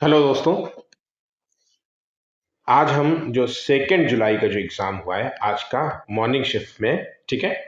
Hello दोस्तों। आज हम जो 2 जुलाई का जो एग्ज़ाम हुआ है आज का मॉर्निंग शिफ्ट में, ठीक है,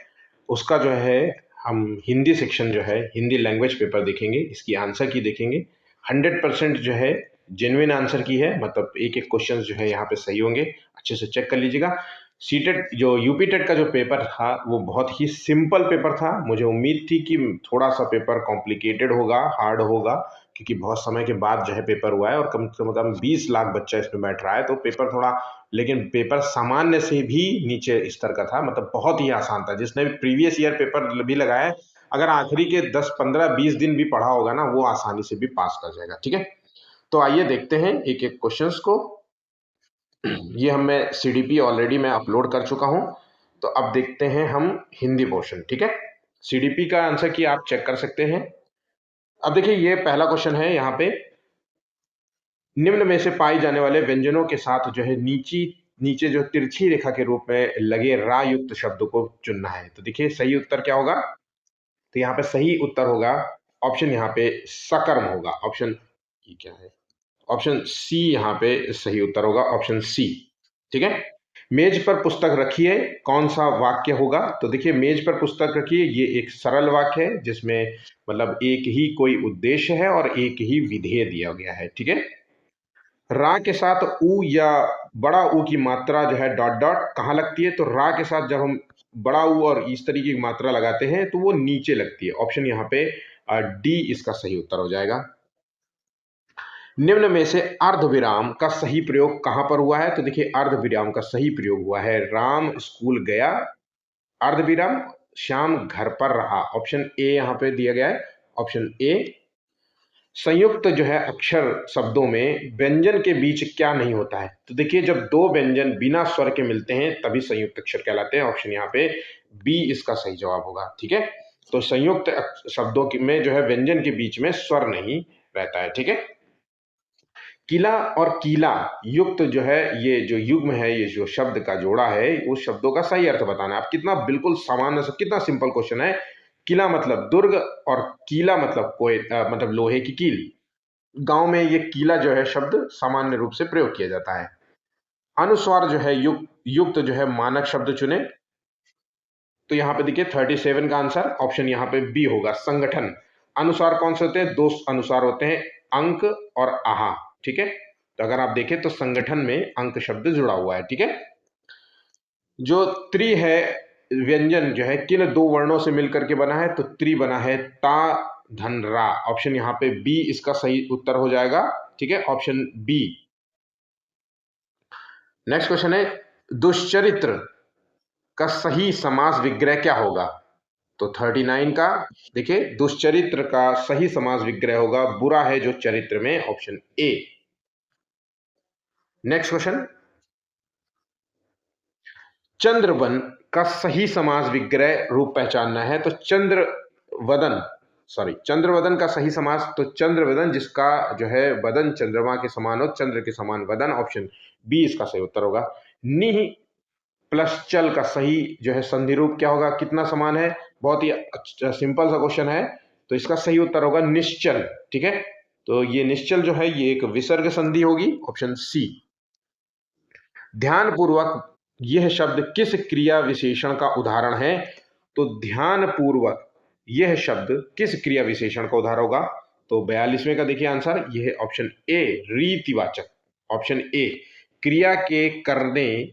उसका जो है हम हिंदी सेक्शन जो है हिंदी लैंग्वेज पेपर देखेंगे। इसकी आंसर की देखेंगे। 100% जो है जेन्युइन आंसर की है, मतलब एक एक क्वेश्चन जो है यहाँ पे सही होंगे। अच्छे से चेक कर लीजिएगा। सीटेट जो यूपी टेट का जो पेपर था वो बहुत ही सिंपल पेपर था। मुझे उम्मीद थी कि थोड़ा सा पेपर कॉम्प्लिकेटेड होगा, हार्ड होगा, क्योंकि बहुत समय के बाद जो है पेपर हुआ है और कम से कम 20 लाख बच्चा इसमें बैठ रहा है, तो पेपर थोड़ा, लेकिन पेपर सामान्य से भी नीचे स्तर का था, मतलब बहुत ही आसान था। जिसने भी प्रीवियस ईयर पेपर भी लगाया है, अगर आखिरी के 10 15 20 दिन भी पढ़ा होगा ना, वो आसानी से भी पास कर जाएगा। ठीक है, तो आइए देखते हैं एक एक क्वेश्चंस को। ये हम मैं सीडीपी ऑलरेडी मैं अपलोड कर चुका हूं, तो अब देखते हैं हम हिंदी पोर्शन। ठीक है, सीडीपी का आंसर की आप चेक कर सकते हैं। अब देखिए, ये पहला क्वेश्चन है यहाँ पे। निम्न में से पाई जाने वाले व्यंजनों के साथ जो है नीचे नीचे जो तिरछी रेखा के रूप में लगे रा युक्त शब्द को चुनना है। तो देखिए सही उत्तर क्या होगा। तो यहाँ पे सही उत्तर होगा ऑप्शन, यहाँ पे सकर्म होगा। ऑप्शन ये क्या है, ऑप्शन सी यहाँ पे सही उत्तर होगा, ऑप्शन सी। ठीक है, मेज पर पुस्तक रखिए, कौन सा वाक्य होगा। तो देखिए मेज पर पुस्तक रखिए, ये एक सरल वाक्य है जिसमें मतलब एक ही कोई उद्देश्य है और एक ही विधेय दिया गया है। ठीक है, रा के साथ ऊ या बड़ा ऊ की मात्रा जो है डॉट डॉट कहाँ लगती है। तो रा के साथ जब हम बड़ा ऊ और इस तरीके की मात्रा लगाते हैं तो वो नीचे लगती है। ऑप्शन यहाँ पे डी इसका सही उत्तर हो जाएगा। निम्न में से अर्ध विराम का सही प्रयोग कहां पर हुआ है। तो देखिए अर्ध विराम का सही प्रयोग हुआ है, राम स्कूल गया, अर्ध विराम श्याम घर पर रहा। ऑप्शन ए यहां पे दिया गया है, ऑप्शन ए। संयुक्त जो है अक्षर शब्दों में व्यंजन के बीच क्या नहीं होता है। तो देखिए जब दो व्यंजन बिना स्वर के मिलते हैं तभी संयुक्त अक्षर कहलाते हैं। ऑप्शन यहाँ पे बी इसका सही जवाब होगा। ठीक है, तो संयुक्त शब्दों में जो है व्यंजन के बीच में स्वर नहीं रहता है। ठीक है, किला और कीला युक्त जो है, ये जो युग्म है, ये जो शब्द का जोड़ा है, उस शब्दों का सही अर्थ बताना है। आप कितना बिल्कुल सामान्य से, कितना सिंपल क्वेश्चन है। किला मतलब दुर्ग और कीला मतलब कोई मतलब लोहे की कील। गांव में ये कीला जो है शब्द सामान्य रूप से प्रयोग किया जाता है। अनुस्वार जो है युक्त जो है मानक शब्द चुने। तो यहाँ पे देखिए 37 का आंसर ऑप्शन यहाँ पे बी होगा, संगठन। अनुसार कौन से होते हैं, दो अनुसार होते हैं, अंक और आहा। ठीक है, तो अगर आप देखें तो संगठन में अंक शब्द जुड़ा हुआ है। ठीक है, जो त्रि है व्यंजन जो है किन दो वर्णों से मिलकर के बना है। तो त्रि बना है ता धन रा। ऑप्शन यहाँ पे बी इसका सही उत्तर हो जाएगा। ठीक है, ऑप्शन बी। नेक्स्ट क्वेश्चन है, दुश्चरित्र का सही समास विग्रह क्या होगा। तो 39 का देखिए, दुश्चरित्र का सही समास विग्रह होगा बुरा है जो चरित्र में। Option A. Next question, Chandravan का सही समास विग्रह रूप पहचानना है। तो चंद्रवदन का सही समास, तो चंद्रवदन जिसका जो है वदन चंद्रमा के समान हो, चंद्र के समान वदन। ऑप्शन बी इसका सही उत्तर होगा। निह प्लस चल का सही जो है संधि रूप क्या होगा, कितना समान है। बहुत ही सिंपल सा क्वेश्चन है, तो इसका सही उत्तर होगा निश्चल। ठीक है, तो ये निश्चल जो है ये एक विसर्ग संधि होगी। Option C. ध्यान पूर्वक यह शब्द किस क्रिया विशेषण का उदाहरण है। तो ध्यान पूर्वक यह शब्द किस क्रिया विशेषण का उदाहरण होगा। तो 42वें का देखिए आंसर, यह है ऑप्शन ए, रीतिवाचक। ऑप्शन ए क्रिया के करने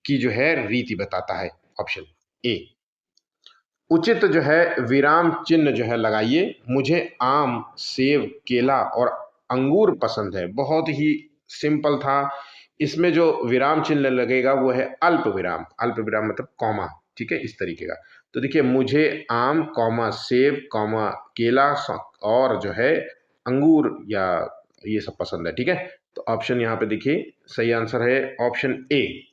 की जो है रीति बताता है। Option A. उचित जो है विराम चिन्ह जो है लगाइए। मुझे आम, सेब, केला और अंगूर पसंद है। बहुत ही सिंपल था। इसमें जो विराम चिन्ह लगेगा वो है अल्प विराम। अल्प विराम मतलब कॉमा। ठीक है, इस तरीके का। तो देखिए मुझे आम कॉमा सेब कॉमा केला और जो है अंगूर या ये सब पसंद है। ठीक है, तो ऑप्शन यहाँ पे देखिए सही आंसर है ऑप्शन ए।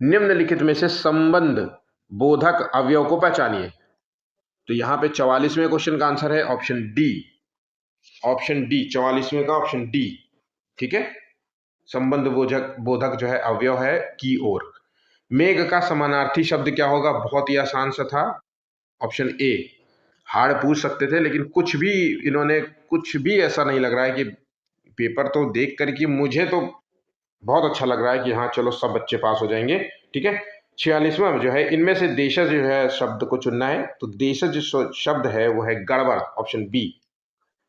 निम्नलिखित में से संबंध बोधक अवयव को पहचानिए। तो यहां पे 44वें क्वेश्चन का आंसर है ऑप्शन डी। ऑप्शन डी 44वें का ऑप्शन डी। ठीक है, संबंध बोधक बोधक जो है अवयव है की ओर। मेघ का समानार्थी शब्द क्या होगा, बहुत ही आसान सा था। ऑप्शन ए हार्ड पूछ सकते थे, लेकिन कुछ भी ऐसा नहीं लग रहा है कि पेपर तो देख कर कि मुझे तो बहुत अच्छा लग रहा है कि हाँ चलो सब बच्चे पास हो जाएंगे। ठीक है, 46वां जो है, इनमें से देशज जो है शब्द को चुनना है। तो देशज जो शब्द है वो है गड़बड़, ऑप्शन बी।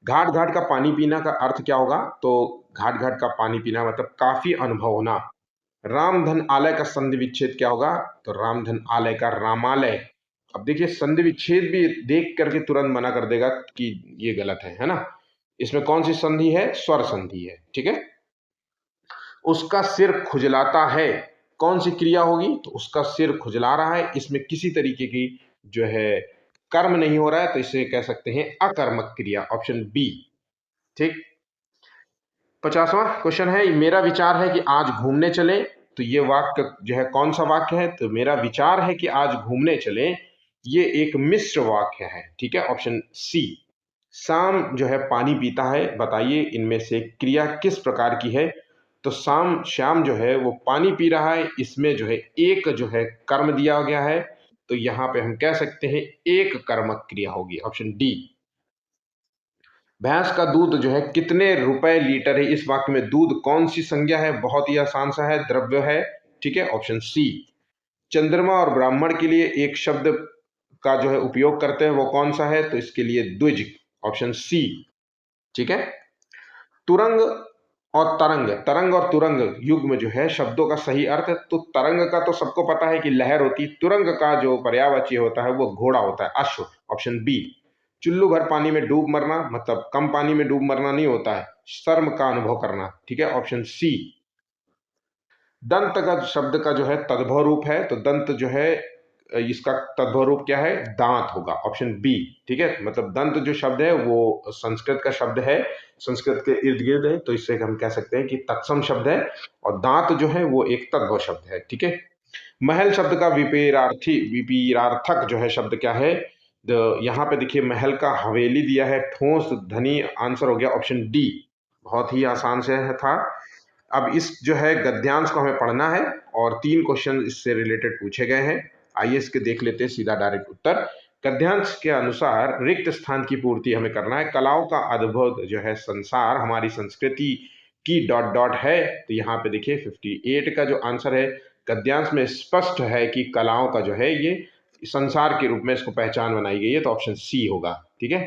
घाट घाट का पानी पीना का अर्थ क्या होगा? तो घाट घाट का पानी पीना मतलब काफी अनुभव होना। रामधन आलय का संधि विच्छेद क्या होगा? तो रामधन आलय का रामालय। अब देखिए संधि विच्छेद भी देख करके तुरंत मना कर देगा कि ये गलत है ना। इसमें कौन सी संधि है? स्वर संधि है। ठीक है, उसका सिर खुजलाता है, कौन सी क्रिया होगी? तो उसका सिर खुजला रहा है, इसमें किसी तरीके की जो है कर्म नहीं हो रहा है, तो इसे कह सकते हैं अकर्मक क्रिया, ऑप्शन बी। ठीक, 50वां क्वेश्चन है, मेरा विचार है कि आज घूमने चले। तो ये वाक्य जो है कौन सा वाक्य है? तो मेरा विचार है कि आज घूमने चले, ये एक मिश्र वाक्य है। ठीक है, ऑप्शन सी। शाम जो है पानी पीता है, बताइए इनमें से क्रिया किस प्रकार की है? तो श्याम जो है वो पानी पी रहा है, इसमें जो है एक जो है कर्म दिया गया है, तो यहां पे हम कह सकते हैं एक कर्मक क्रिया होगी, ऑप्शन डी। भैंस का दूध जो है कितने रुपए लीटर है? इस वाक्य में दूध कौन सी संज्ञा है? बहुत ही आसान सा है, द्रव्य है। ठीक है, ऑप्शन सी। चंद्रमा और ब्राह्मण के लिए एक शब्द का जो है उपयोग करते हैं, वो कौन सा है? तो इसके लिए द्विज, ऑप्शन सी। ठीक है, तुरंग और तरंग, तरंग और तुरंग युग्म जो है शब्दों का सही अर्थ। तो तरंग का तो सबको पता है कि लहर होती, तुरंग का जो पर्यायवाची होता है वो घोड़ा होता है, अश्व, ऑप्शन बी। चुल्लू भर पानी में डूब मरना मतलब कम पानी में डूब मरना नहीं होता है, शर्म का अनुभव करना। ठीक है, ऑप्शन सी। दंत का शब्द का जो है तद्भव रूप है, तो दंत जो है इसका तद्भव रूप क्या है? दांत होगा, ऑप्शन बी। ठीक है, मतलब दंत जो शब्द है वो संस्कृत का शब्द है, संस्कृत के इर्द गिर्द है, तो इससे हम कह सकते हैं कि तत्सम शब्द है। और दांत जो है वो एक तद्भव शब्द है। ठीक है, महल शब्द का विपरीरार्थक जो है शब्द क्या है? यहाँ पे देखिए महल का हवेली दिया है, ठोस धनी आंसर हो गया, ऑप्शन डी। बहुत ही आसान से था। अब इस जो है गद्यांश को हमें पढ़ना है और 3 क्वेश्चन इससे रिलेटेड पूछे गए हैं। आइए इसके देख लेते हैं सीधा डायरेक्ट उत्तर। गद्यांश के अनुसार रिक्त स्थान की पूर्ति हमें करना है। कलाओं का अद्भुत जो है संसार हमारी संस्कृति की डॉट डॉट है, तो यहाँ पे देखिए 58 का जो आंसर है गद्यांश में स्पष्ट है कि कलाओं का जो है ये संसार के रूप में इसको पहचान बनाई गई है, तो ऑप्शन सी होगा। ठीक है,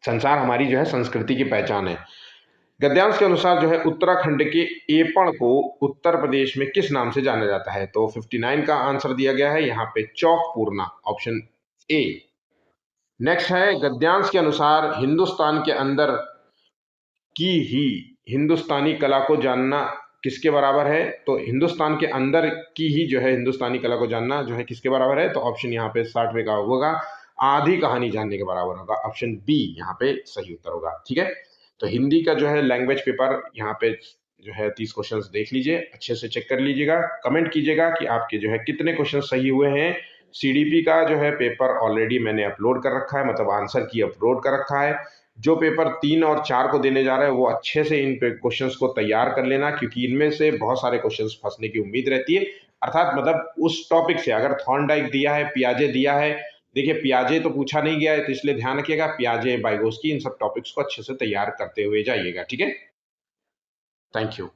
संसार हमारी जो है संस्कृति की पहचान है। गद्यांश के अनुसार जो है उत्तराखंड के एपण को उत्तर प्रदेश में किस नाम से जाना जाता है? तो 59 का आंसर दिया गया है यहाँ पे चौक पूर्णा, ऑप्शन ए। नेक्स्ट है, गद्यांश के अनुसार हिंदुस्तान के अंदर की ही हिंदुस्तानी कला को जानना किसके बराबर है? तो हिंदुस्तान के अंदर की ही जो है हिंदुस्तानी कला को जानना जो है किसके बराबर है? तो ऑप्शन यहाँ पे 60वें का होगा, आधी कहानी जानने के बराबर होगा, ऑप्शन बी यहाँ पे सही उत्तर होगा। ठीक है, तो हिंदी का जो है लैंग्वेज पेपर यहाँ पे जो है 30 क्वेश्चंस देख लीजिए, अच्छे से चेक कर लीजिएगा, कमेंट कीजिएगा कि आपके जो है कितने क्वेश्चन सही हुए हैं। सीडीपी का जो है पेपर ऑलरेडी मैंने अपलोड कर रखा है, मतलब आंसर की अपलोड कर रखा है। जो पेपर 3 और 4 को देने जा रहे हैं वो अच्छे से इन क्वेश्चंस को तैयार कर लेना, क्योंकि इनमें से बहुत सारे क्वेश्चंस फंसने की उम्मीद रहती है। अर्थात मतलब उस टॉपिक से अगर थॉर्नडाइक दिया है, पियाजे दिया है, देखिए पियाजे तो पूछा नहीं गया है, तो इसलिए ध्यान रखिएगा पियाजे, बाइगोस्की, इन सब टॉपिक्स को अच्छे से तैयार करते हुए जाइएगा। ठीक है, थैंक यू।